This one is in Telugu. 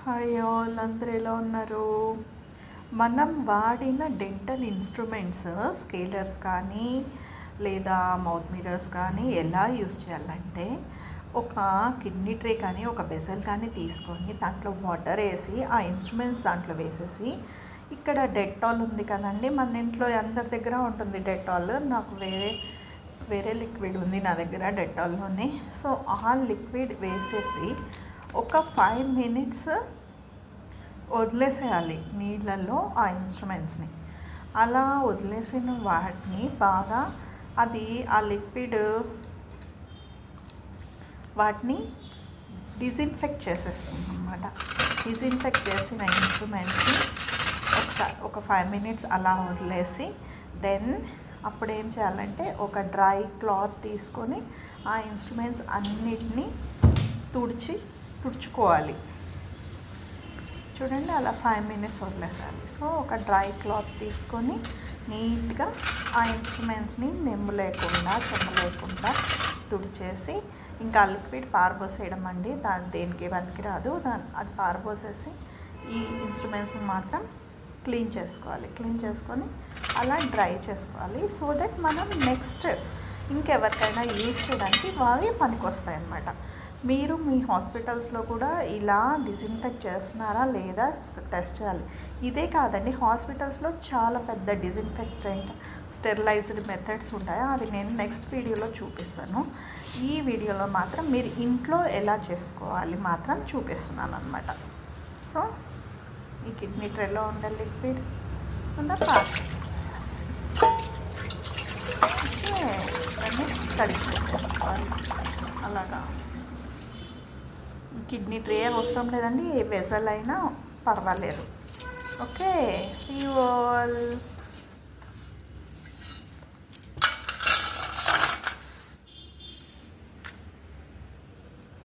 హాయ్ ఆల్, అందరూ ఎలా ఉన్నారు? మనం వాడిన డెంటల్ ఇన్స్ట్రుమెంట్స్, స్కేలర్స్ కానీ లేదా మౌత్ మిరర్స్ కానీ ఎలా యూస్ చేయాలంటే, ఒక కిడ్నీ ట్రే కానీ ఒక బెజల్ కానీ తీసుకొని దాంట్లో వాటర్ వేసి ఆ ఇన్స్ట్రుమెంట్స్ దాంట్లో వేసేసి, ఇక్కడ డెటాల్ ఉంది కదండి, మన ఇంట్లో అందరి దగ్గర ఉంటుంది డెటాల్. నాకు వేరే లిక్విడ్ ఉంది నా దగ్గర డెటాల్లోనే. సో ఆ లిక్విడ్ వేసేసి ఒక 5 minutes వదిలేసేయాలి నీళ్ళల్లో ఆ ఇన్స్ట్రుమెంట్స్ని. అలా వదిలేసిన వాటిని బాగా అది ఆ లిక్విడ్ వాటిని డిజిన్ఫెక్ట్ చేసేస్తుంది అన్నమాట. డిజిన్ఫెక్ట్ చేసిన ఇన్స్ట్రుమెంట్స్ని ఒక 5 minutes అలా వదిలేసి దెన్ అప్పుడు ఏం చేయాలంటే ఒక డ్రై క్లాత్ తీసుకొని ఆ ఇన్స్ట్రుమెంట్స్ అన్నిటినీ తుడుచుకోవాలి. చూడండి, అలా 5 minutes వదిలేసాలి. సో ఒక డ్రై క్లాత్ తీసుకొని నీట్గా ఆ ఇన్స్ట్రుమెంట్స్ని చెమ్మ లేకుండా తుడిచేసి, ఇంకా లిక్విడ్ పారబోసేయడం అండి. దేనికి పనికి రాదు. అది పారబోసేసి ఈ ఇన్స్ట్రుమెంట్స్ని మాత్రం క్లీన్ చేసుకొని అలా డ్రై చేసుకోవాలి. సో దట్ మనం నెక్స్ట్ ఇంకెవరికైనా యూజ్ చేయడానికి బాగా పనికి వస్తాయి అన్నమాట. మీరు మీ హాస్పిటల్స్లో కూడా ఇలా డిజిన్ఫెక్ట్ చేస్తున్నారా లేదా టెస్ట్ చేయాలి. ఇదే కాదండి, హాస్పిటల్స్లో చాలా పెద్ద డిజిన్ఫెక్టెంట్ స్టెరిలైజ్డ్ మెథడ్స్ ఉంటాయి. అది నేను నెక్స్ట్ వీడియోలో చూపిస్తాను. ఈ వీడియోలో మాత్రం మీరు ఇంట్లో ఎలా చేసుకోవాలి మాత్రం చూపిస్తున్నాను అన్నమాట. సో ఈ కిడ్నీ ట్రేలో ఉండే లిక్విడ్ అంతా పాస్ చేసేసేయాలి. దాన్ని కడిగి చేసుకోవాలి. అలాగా కిడ్నీ ట్రే అవసరం లేదండి, ఏ వెజల్ అయినా పర్వాలేదు. Okay, see you all.